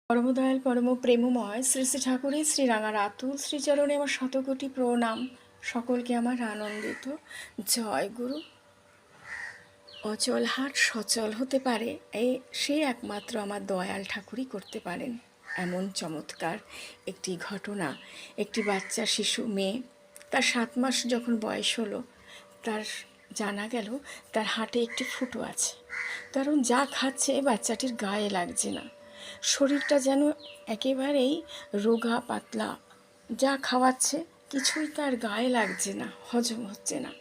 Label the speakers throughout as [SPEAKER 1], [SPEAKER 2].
[SPEAKER 1] পরমদয়াল পরম প্রেমময় শ্রী শ্রী ঠাকুরের শ্রী রাঙা রাতুল শ্রীচরণে আমার শতকোটি প্রণাম। সকলকে আমার আনন্দিত জয় গুরু। অচল হাট সচল হতে পারে সে একমাত্র আমার দয়াল ঠাকুরই করতে পারেন। এমন চমৎকার একটি ঘটনা। একটি বাচ্চা শিশু মেয়ে, তার 7 মাস যখন বয়স হলো, তার জানা গেল তার হাটে একটি ফুটো আছে। কারণ যা খাচ্ছে বাচ্চাটির গায়ে লাগছে না, শরীরটা যেন একেবারেই রোগা পাতলা। যা খাওয়াচ্ছে কিছুই তার গায়ে লাগছে না, হজম হচ্ছে না।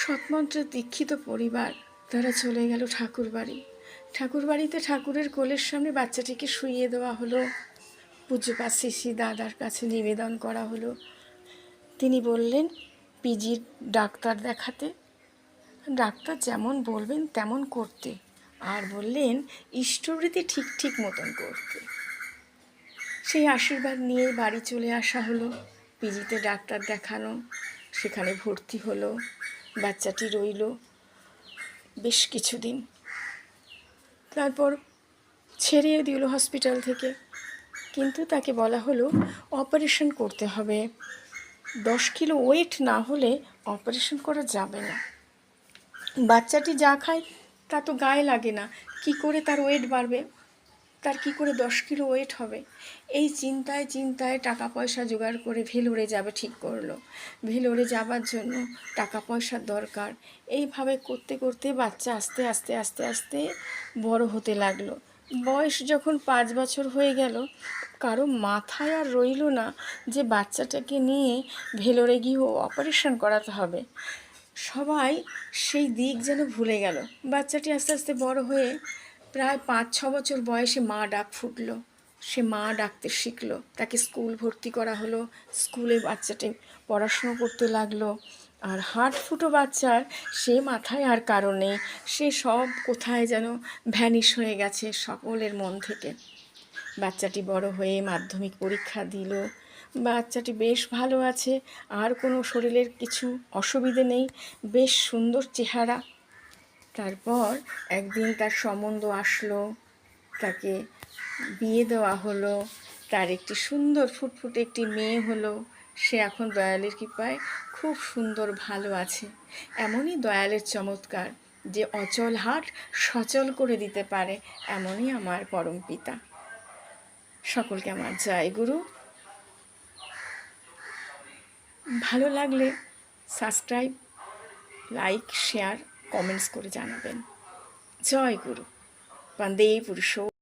[SPEAKER 1] সৎমন্ত্রে দীক্ষিত পরিবার, তারা চলে গেল ঠাকুরবাড়িতে ঠাকুরের কোলের সামনে বাচ্চাটিকে শুইয়ে দেওয়া হলো। পূজ্যপাদ শ্রী দাদার কাছে নিবেদন করা হলো। তিনি বললেন পিজির ডাক্তার দেখাতে, ডাক্তার যেমন বলবেন তেমন করতে, আর বললেন ইষ্টবৃত্তি ঠিক মতন করতে। সেই আশীর্বাদ নিয়ে বাড়ি চলে আসা হলো। পিজিতে ডাক্তার দেখানো, সেখানে ভর্তি হলো। বাচ্চাটি রইল বেশ কিছুদিন, তারপর ছেড়ে দিল হসপিটাল থেকে। কিন্তু তাকে বলা হলো অপারেশন করতে হবে, 10 কিলো ওয়েট না হলে অপারেশন করা যাবে না। বাচ্চাটি যা খায় তা তো গায়ে লাগে না, কি করে তার ওয়েট বাড়বে, তার কি করে 10 কিলো ওয়েট হবে। এই চিন্তায় টাকা পয়সা জোগাড় করে ভেলোরে যাবে ঠিক করলো। ভেলোরে যাবার জন্য টাকা পয়সার দরকার। এইভাবে করতে করতে বাচ্চা আস্তে বড় হতে লাগলো। বয়স যখন 5 বছর হয়ে গেল, কারো মাথায় আর রইল না যে বাচ্চাটাকে নিয়ে ভেলোরে গিয়েও অপারেশন করাতে হবে। সবাই সেই দিক যেন ভুলে গেল। বাচ্চাটি আস্তে বড় হয়ে প্রায় 5-6 বছর বয়সে মা ডাক ফুটলো। সে মা ডাকতে শিখলো। তাকে স্কুল ভর্তি করা হলো। স্কুলে বাচ্চাটি পড়াশুনো করতে লাগলো। আর হাট ফুটো বাচ্চার সে মাথায় আর কারণে সে সব কোথায় যেন ভ্যানিশ হয়ে গেছে সকলের মন থেকে। বাচ্চাটি বড় হয়ে মাধ্যমিক পরীক্ষা দিল। বাচ্চাটি বেশ ভালো আছে, আর কোনো শরীরের কিছু অসুবিধে নেই, বেশ সুন্দর চেহারা। তারপর একদিন তার সম্বন্ধ আসলো, তাকে বিয়ে দেওয়া হলো। তার একটি সুন্দর ফুটফুটে একটি মেয়ে হলো। সে এখন দয়ালের কৃপায় খুব সুন্দর ভালো আছে। এমনই দয়ালের চমৎকার যে অচল হাট সচল করে দিতে পারে, এমনই আমার পরম পিতা। সকলকে আমার জয় গুরু। ভালো লাগলে সাবস্ক্রাইব, লাইক, শেয়ার, কমেন্টস করে জানাবেন। জয় গুরু। বন্দে পুরুষো।